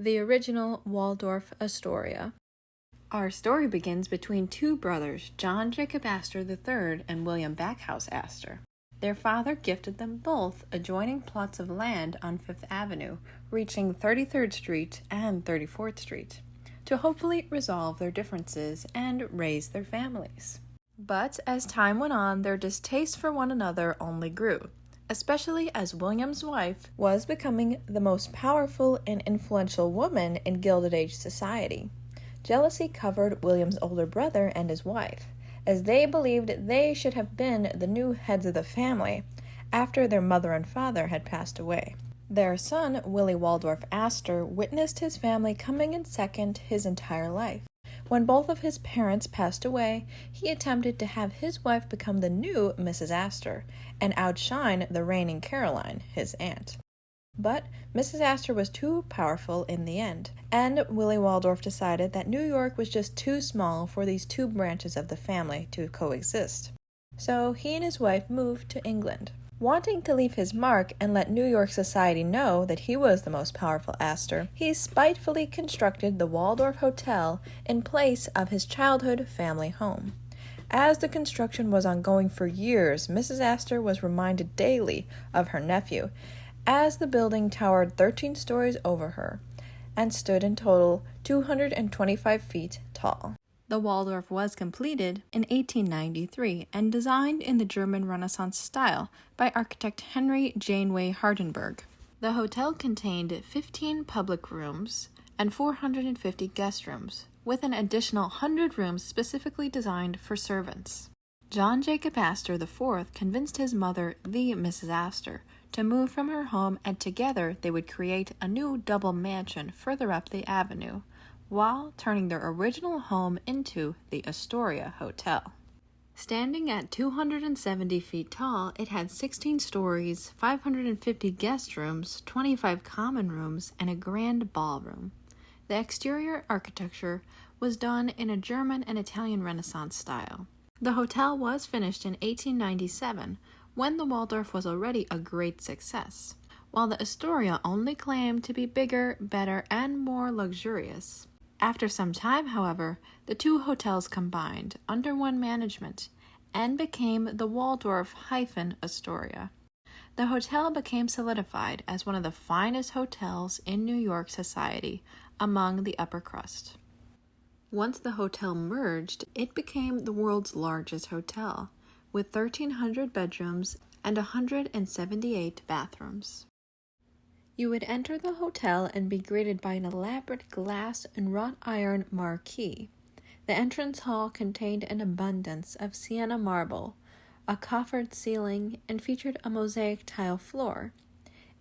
the original Waldorf-Astoria. Our story begins between two brothers, John Jacob Astor III and William Backhouse Astor. Their father gifted them both adjoining plots of land on Fifth Avenue, reaching 33rd Street and 34th Street, to hopefully resolve their differences and raise their families. But as time went on, their distaste for one another only grew, especially as William's wife was becoming the most powerful and influential woman in Gilded Age society. Jealousy covered William's older brother and his wife, as they believed they should have been the new heads of the family after their mother and father had passed away. Their son, Willie Waldorf Astor, witnessed his family coming in second his entire life. When both of his parents passed away, he attempted to have his wife become the new Mrs. Astor and outshine the reigning Caroline, his aunt. But Mrs. Astor was too powerful in the end, and Willie Waldorf decided that New York was just too small for these two branches of the family to coexist. So he and his wife moved to England. Wanting to leave his mark and let New York society know that he was the most powerful Astor, he spitefully constructed the Waldorf Hotel in place of his childhood family home. As the construction was ongoing for years, Mrs. Astor was reminded daily of her nephew, as the building towered 13 stories over her and stood in total 225 feet tall. The Waldorf was completed in 1893 and designed in the German Renaissance style by architect Henry Janeway Hardenberg. The hotel contained 15 public rooms and 450 guest rooms, with an additional 100 rooms specifically designed for servants. John Jacob Astor IV convinced his mother, the Mrs. Astor, to move from her home, and together they would create a new double mansion further up the avenue, while turning their original home into the Astoria Hotel. Standing at 270 feet tall, it had 16 stories, 550 guest rooms, 25 common rooms, and a grand ballroom. The exterior architecture was done in a German and Italian Renaissance style. The hotel was finished in 1897, when the Waldorf was already a great success, while the Astoria only claimed to be bigger, better, and more luxurious. After some time, however, the two hotels combined under one management and became the Waldorf-Astoria. The hotel became solidified as one of the finest hotels in New York society among the upper crust. Once the hotel merged, it became the world's largest hotel, with 1,300 bedrooms and 178 bathrooms. You would enter the hotel and be greeted by an elaborate glass and wrought iron marquee. The entrance hall contained an abundance of sienna marble, a coffered ceiling, and featured a mosaic tile floor.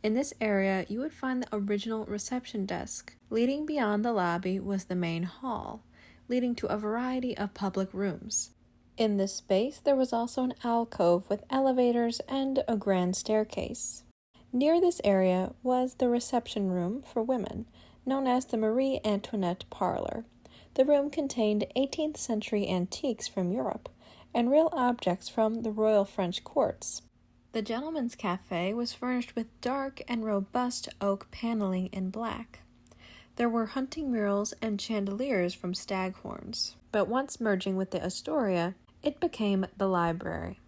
In this area, you would find the original reception desk. Leading beyond the lobby was the main hall, leading to a variety of public rooms. In this space, there was also an alcove with elevators and a grand staircase. Near this area was the reception room for women, known as the Marie Antoinette Parlor. The room contained 18th century antiques from Europe and real objects from the royal French courts. The gentleman's cafe was furnished with dark and robust oak paneling in black. There were hunting murals and chandeliers from staghorns, but once merging with the Astoria, it became the library.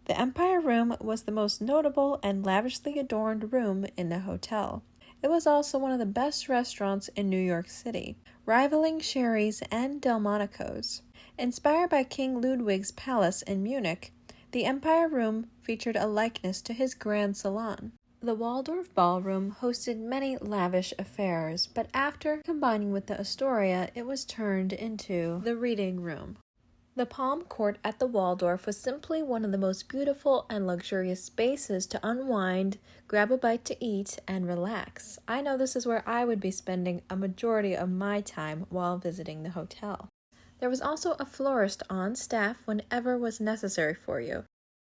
The Empire Room was the most notable and lavishly adorned room in the hotel. It was also one of the best restaurants in New York City, rivaling Sherry's and Delmonico's. Inspired by King Ludwig's palace in Munich, the Empire Room featured a likeness to his Grand Salon. The Waldorf Ballroom hosted many lavish affairs, but after combining with the Astoria, it was turned into the Reading Room. The Palm Court at the Waldorf was simply one of the most beautiful and luxurious spaces to unwind, grab a bite to eat, and relax. I know this is where I would be spending a majority of my time while visiting the hotel. There was also a florist on staff whenever was necessary for you,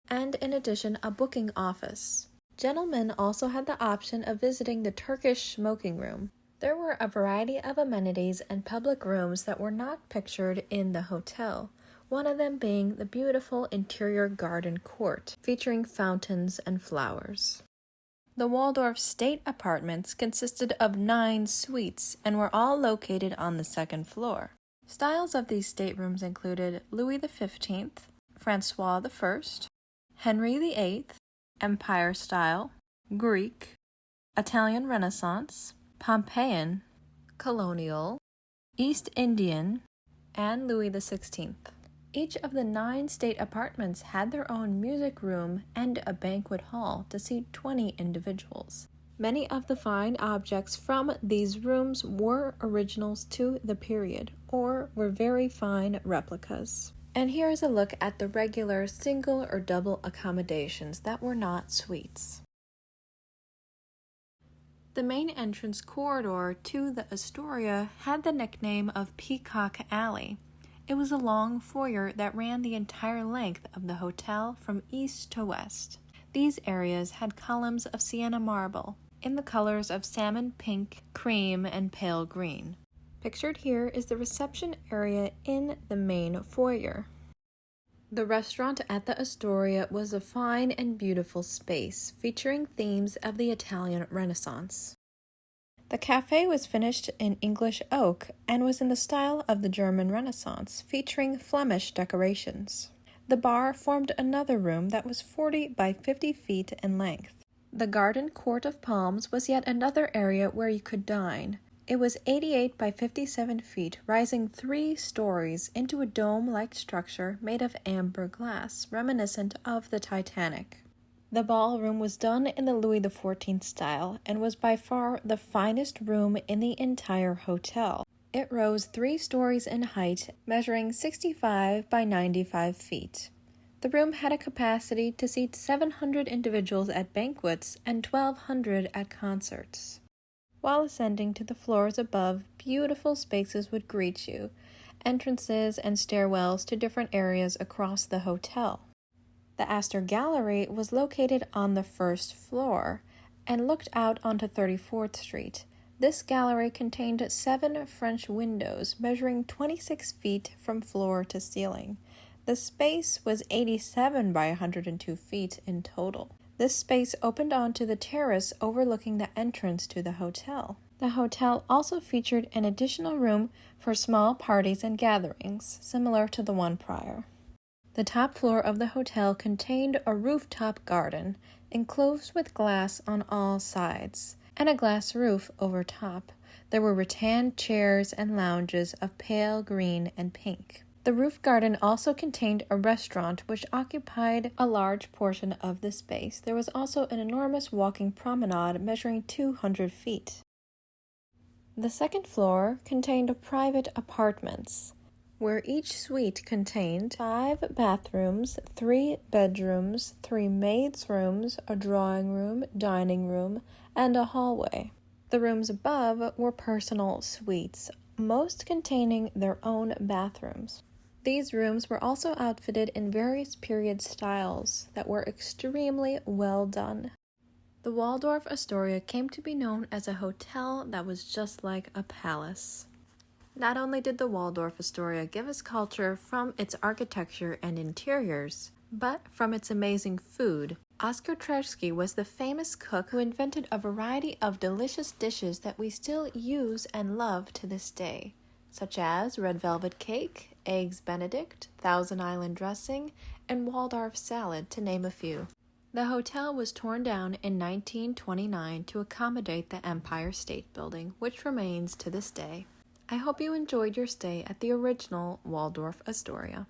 and in addition, a booking office. Gentlemen also had the option of visiting the Turkish smoking room. There were a variety of amenities and public rooms that were not pictured in the hotel, one of them being the beautiful interior garden court, featuring fountains and flowers. The Waldorf state apartments consisted of 9 suites and were all located on the second floor. Styles of these staterooms included Louis XV, Francois I, Henry VIII, Empire style, Greek, Italian Renaissance, Pompeian, Colonial, East Indian, and Louis XVI. Each of the 9 state apartments had their own music room and a banquet hall to seat 20 individuals. Many of the fine objects from these rooms were originals to the period, or were very fine replicas. And here is a look at the regular single or double accommodations that were not suites. The main entrance corridor to the Astoria had the nickname of Peacock Alley. It was a long foyer that ran the entire length of the hotel from east to west. These areas had columns of sienna marble in the colors of salmon pink, cream, and pale green. Pictured here is the reception area in the main foyer. The restaurant at the Astoria was a fine and beautiful space, featuring themes of the Italian Renaissance. The cafe was finished in English oak and was in the style of the German Renaissance, featuring Flemish decorations. The bar formed another room that was 40 by 50 feet in length. The garden court of palms was yet another area where you could dine. It was 88 by 57 feet, rising 3 stories into a dome-like structure made of amber glass, reminiscent of the Titanic. The ballroom was done in the Louis XIV style and was by far the finest room in the entire hotel. It rose 3 stories in height, measuring 65 by 95 feet. The room had a capacity to seat 700 individuals at banquets and 1,200 at concerts. While ascending to the floors above, beautiful spaces would greet you, entrances and stairwells to different areas across the hotel. The Astor Gallery was located on the first floor and looked out onto 34th Street. This gallery contained 7 French windows measuring 26 feet from floor to ceiling. The space was 87 by 102 feet in total. This space opened onto the terrace overlooking the entrance to the hotel. The hotel also featured an additional room for small parties and gatherings, similar to the one prior. The top floor of the hotel contained a rooftop garden, enclosed with glass on all sides, and a glass roof over top. There were rattan chairs and lounges of pale green and pink. The roof garden also contained a restaurant which occupied a large portion of the space. There was also an enormous walking promenade measuring 200 feet. The second floor contained private apartments, where each suite contained 5 bathrooms, 3 bedrooms, 3 maids' rooms, a drawing room, dining room, and a hallway. The rooms above were personal suites, most containing their own bathrooms. These rooms were also outfitted in various period styles that were extremely well done. The Waldorf-Astoria came to be known as a hotel that was just like a palace. Not only did the Waldorf-Astoria give us culture from its architecture and interiors, but from its amazing food. Oskar Tversky was the famous cook who invented a variety of delicious dishes that we still use and love to this day, such as red velvet cake, eggs Benedict, Thousand Island dressing, and Waldorf salad, to name a few. The hotel was torn down in 1929 to accommodate the Empire State Building, which remains to this day. I hope you enjoyed your stay at the original Waldorf-Astoria.